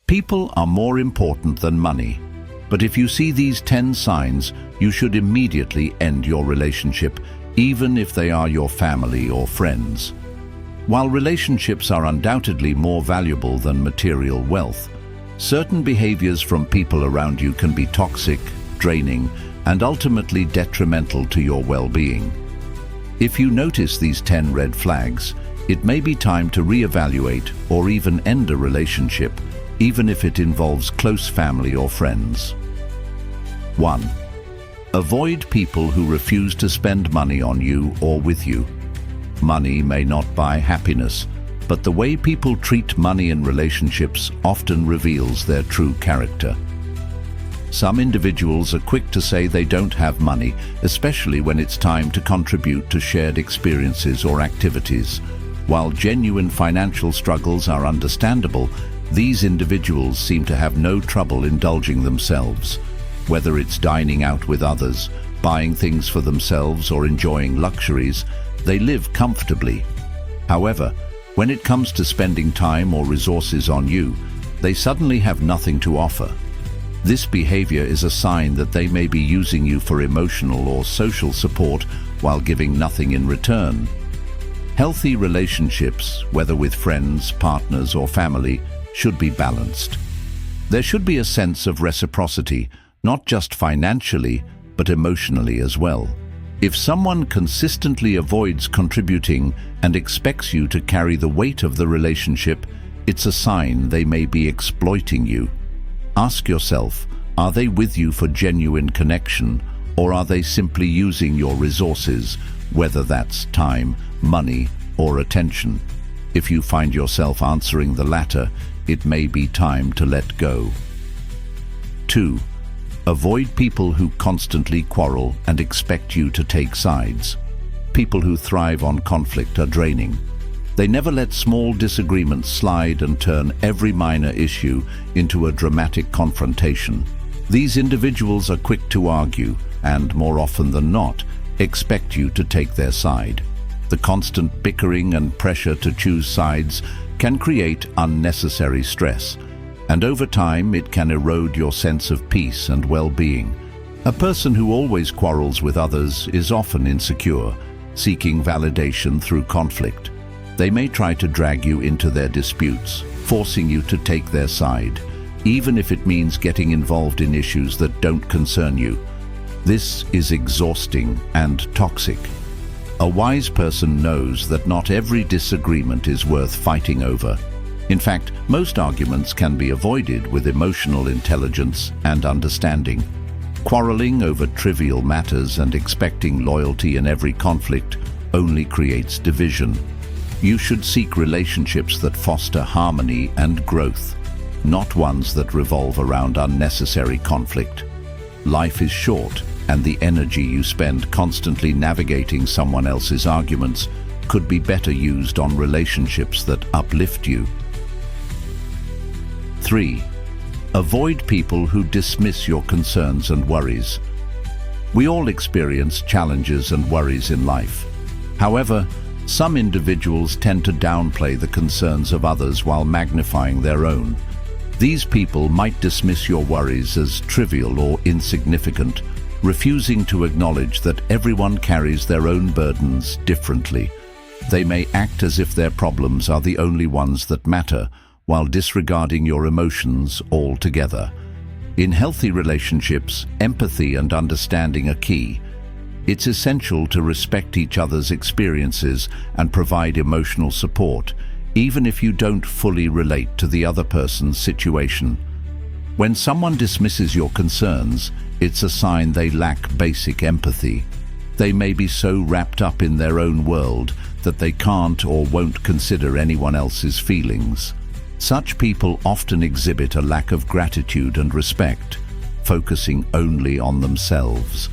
People are more important than money. But if you see these 10 signs, you should immediately end your relationship, even if they are your family or friends. While relationships are undoubtedly more valuable than material wealth, certain behaviors from people around you can be toxic, draining, and ultimately detrimental to your well-being. If you notice these 10 red flags, it may be time to reevaluate or even end a relationship, even if it involves close family or friends. 1. Avoid people who refuse to spend money on you or with you. Money may not buy happiness, but the way people treat money in relationships often reveals their true character. Some individuals are quick to say they don't have money, especially when it's time to contribute to shared experiences or activities. While genuine financial struggles are understandable, these individuals seem to have no trouble indulging themselves. Whether it's dining out with others, buying things for themselves, or enjoying luxuries, they live comfortably. However, when it comes to spending time or resources on you, they suddenly have nothing to offer. This behavior is a sign that they may be using you for emotional or social support while giving nothing in return. Healthy relationships, whether with friends, partners, or family, should be balanced. There should be a sense of reciprocity, not just financially, but emotionally as well. If someone consistently avoids contributing and expects you to carry the weight of the relationship, it's a sign they may be exploiting you. Ask yourself, are they with you for genuine connection, or are they simply using your resources, whether that's time, money, or attention? If you find yourself answering the latter, it may be time to let go. 2. Avoid people who constantly quarrel and expect you to take sides. People who thrive on conflict are draining. They never let small disagreements slide and turn every minor issue into a dramatic confrontation. These individuals are quick to argue and, more often than not, expect you to take their side. The constant bickering and pressure to choose sides can create unnecessary stress, and over time it can erode your sense of peace and well-being. A person who always quarrels with others is often insecure, seeking validation through conflict. They may try to drag you into their disputes, forcing you to take their side, even if it means getting involved in issues that don't concern you. This is exhausting and toxic. A wise person knows that not every disagreement is worth fighting over. In fact, most arguments can be avoided with emotional intelligence and understanding. Quarreling over trivial matters and expecting loyalty in every conflict only creates division. You should seek relationships that foster harmony and growth, not ones that revolve around unnecessary conflict. Life is short, and the energy you spend constantly navigating someone else's arguments could be better used on relationships that uplift you. 3. Avoid people who dismiss your concerns and worries. We all experience challenges and worries in life. However, some individuals tend to downplay the concerns of others while magnifying their own. These people might dismiss your worries as trivial or insignificant, refusing to acknowledge that everyone carries their own burdens differently. They may act as if their problems are the only ones that matter, while disregarding your emotions altogether. In healthy relationships, empathy and understanding are key. It's essential to respect each other's experiences and provide emotional support, even if you don't fully relate to the other person's situation. When someone dismisses your concerns, it's a sign they lack basic empathy. They may be so wrapped up in their own world that they can't or won't consider anyone else's feelings. Such people often exhibit a lack of gratitude and respect, focusing only on themselves.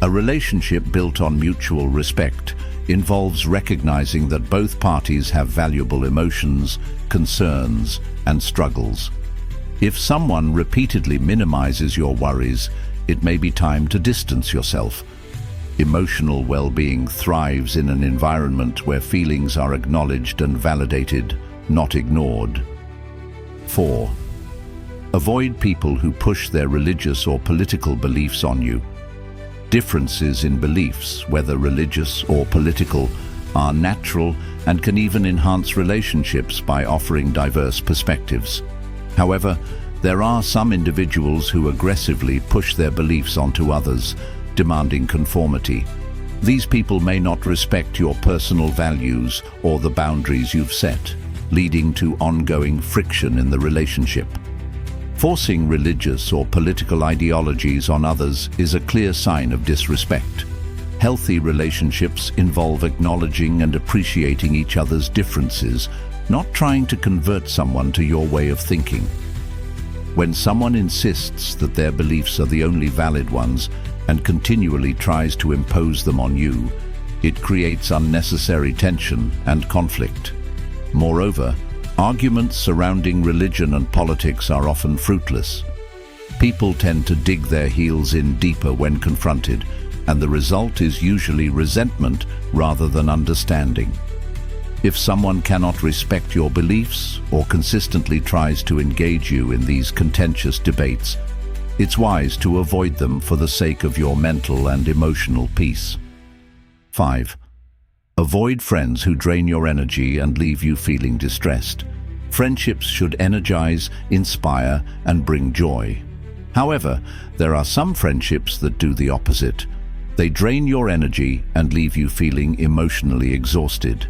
A relationship built on mutual respect involves recognizing that both parties have valuable emotions, concerns, and struggles. If someone repeatedly minimizes your worries, it may be time to distance yourself. Emotional well-being thrives in an environment where feelings are acknowledged and validated, not ignored. 4. Avoid people who push their religious or political beliefs on you. Differences in beliefs, whether religious or political, are natural and can even enhance relationships by offering diverse perspectives. However, there are some individuals who aggressively push their beliefs onto others, demanding conformity. These people may not respect your personal values or the boundaries you've set, leading to ongoing friction in the relationship. Forcing religious or political ideologies on others is a clear sign of disrespect. Healthy relationships involve acknowledging and appreciating each other's differences, not trying to convert someone to your way of thinking. When someone insists that their beliefs are the only valid ones and continually tries to impose them on you, it creates unnecessary tension and conflict. Moreover, arguments surrounding religion and politics are often fruitless. People tend to dig their heels in deeper when confronted, and the result is usually resentment rather than understanding. If someone cannot respect your beliefs or consistently tries to engage you in these contentious debates, it's wise to avoid them for the sake of your mental and emotional peace. 5. Avoid friends who drain your energy and leave you feeling distressed. Friendships should energize, inspire, and bring joy. However, there are some friendships that do the opposite. They drain your energy and leave you feeling emotionally exhausted.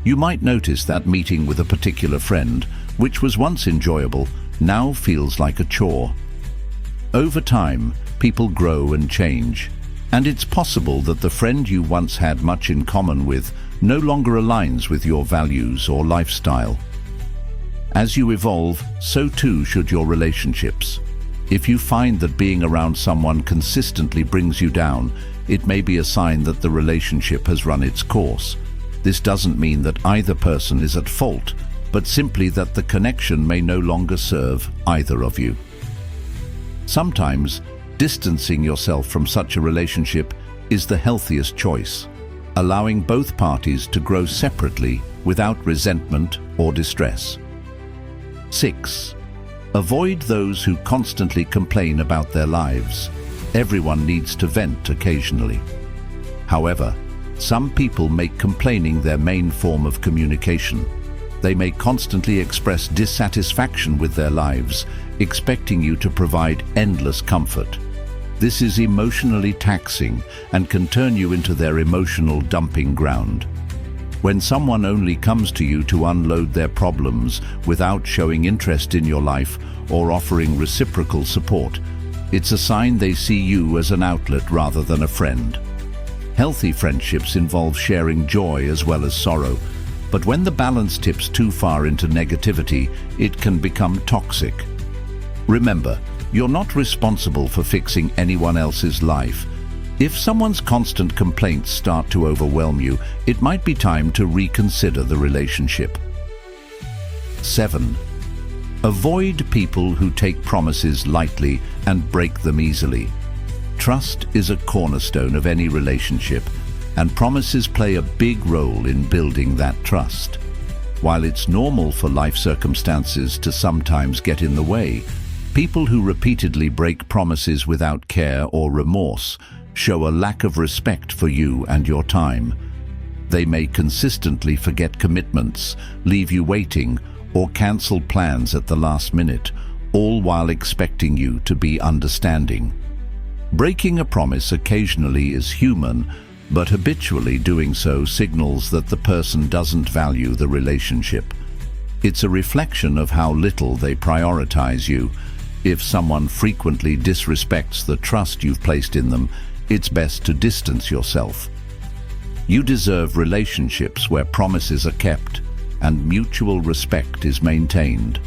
You might notice that meeting with a particular friend, which was once enjoyable, now feels like a chore. Over time, people grow and change, and it's possible that the friend you once had much in common with no longer aligns with your values or lifestyle. As you evolve, so too should your relationships. If you find that being around someone consistently brings you down, it may be a sign that the relationship has run its course. This doesn't mean that either person is at fault, but simply that the connection may no longer serve either of you. Sometimes, distancing yourself from such a relationship is the healthiest choice, allowing both parties to grow separately without resentment or distress. 6. Avoid those who constantly complain about their lives. Everyone needs to vent occasionally. However, some people make complaining their main form of communication. They may constantly express dissatisfaction with their lives, expecting you to provide endless comfort. This is emotionally taxing and can turn you into their emotional dumping ground. When someone only comes to you to unload their problems without showing interest in your life or offering reciprocal support, it's a sign they see you as an outlet rather than a friend. Healthy friendships involve sharing joy as well as sorrow, but when the balance tips too far into negativity, it can become toxic. Remember, you're not responsible for fixing anyone else's life. If someone's constant complaints start to overwhelm you, it might be time to reconsider the relationship. 7. Avoid people who take promises lightly and break them easily. Trust is a cornerstone of any relationship, and promises play a big role in building that trust. While it's normal for life circumstances to sometimes get in the way, people who repeatedly break promises without care or remorse show a lack of respect for you and your time. They may consistently forget commitments, leave you waiting, or cancel plans at the last minute, all while expecting you to be understanding. Breaking a promise occasionally is human, but habitually doing so signals that the person doesn't value the relationship. It's a reflection of how little they prioritize you. If someone frequently disrespects the trust you've placed in them, it's best to distance yourself. You deserve relationships where promises are kept and mutual respect is maintained.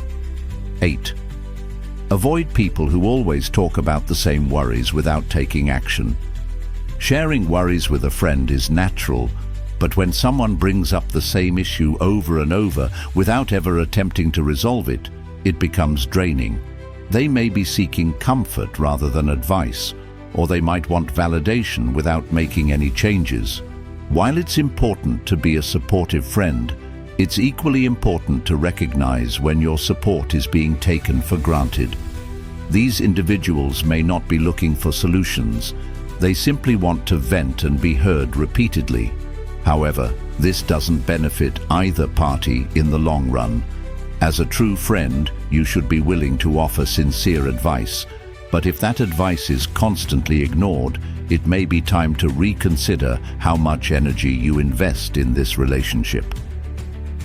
8. Avoid people who always talk about the same worries without taking action. Sharing worries with a friend is natural, but when someone brings up the same issue over and over without ever attempting to resolve it, it becomes draining. They may be seeking comfort rather than advice, or they might want validation without making any changes. While it's important to be a supportive friend, it's equally important to recognize when your support is being taken for granted. These individuals may not be looking for solutions. They simply want to vent and be heard repeatedly. However, this doesn't benefit either party in the long run. As a true friend, you should be willing to offer sincere advice. But if that advice is constantly ignored, it may be time to reconsider how much energy you invest in this relationship.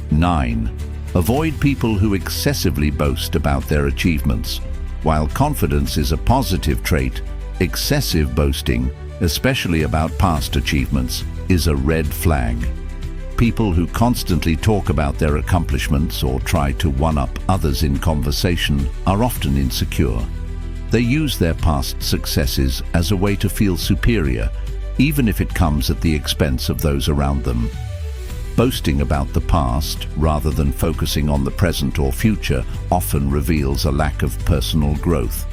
9. Avoid people who excessively boast about their achievements. While confidence is a positive trait, excessive boasting, especially about past achievements, is a red flag. People who constantly talk about their accomplishments or try to one-up others in conversation are often insecure. They use their past successes as a way to feel superior, even if it comes at the expense of those around them. Boasting about the past, rather than focusing on the present or future, often reveals a lack of personal growth.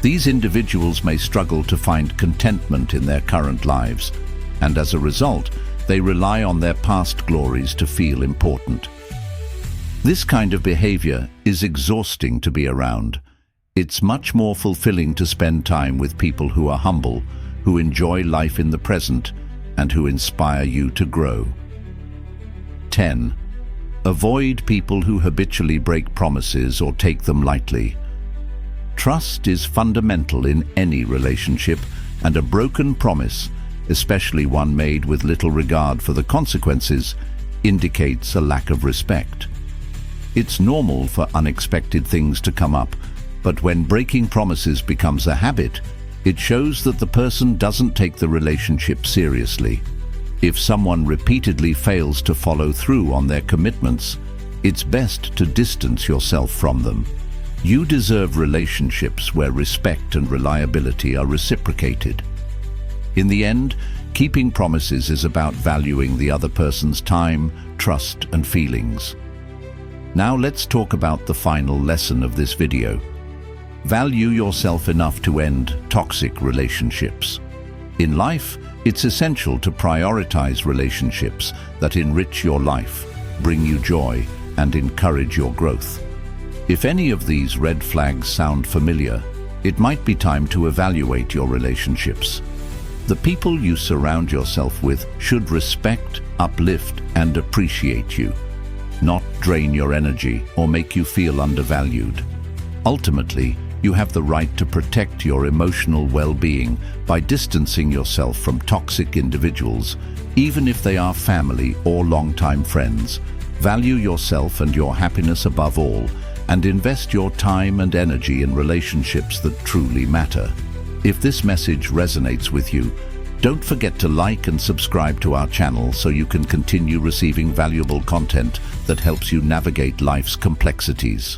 These individuals may struggle to find contentment in their current lives, and as a result, they rely on their past glories to feel important. This kind of behavior is exhausting to be around. It's much more fulfilling to spend time with people who are humble, who enjoy life in the present, and who inspire you to grow. 10. Avoid people who habitually break promises or take them lightly. Trust is fundamental in any relationship, and a broken promise, especially one made with little regard for the consequences, indicates a lack of respect. It's normal for unexpected things to come up, but when breaking promises becomes a habit, it shows that the person doesn't take the relationship seriously. If someone repeatedly fails to follow through on their commitments, it's best to distance yourself from them. You deserve relationships where respect and reliability are reciprocated. In the end, keeping promises is about valuing the other person's time, trust, and feelings. Now let's talk about the final lesson of this video. Value yourself enough to end toxic relationships. In life, it's essential to prioritize relationships that enrich your life, bring you joy, and encourage your growth. If any of these red flags sound familiar, it might be time to evaluate your relationships. The people you surround yourself with should respect, uplift, and appreciate you, not drain your energy or make you feel undervalued. Ultimately, you have the right to protect your emotional well-being by distancing yourself from toxic individuals, even if they are family or longtime friends. Value yourself and your happiness above all, and invest your time and energy in relationships that truly matter. If this message resonates with you, don't forget to like and subscribe to our channel so you can continue receiving valuable content that helps you navigate life's complexities.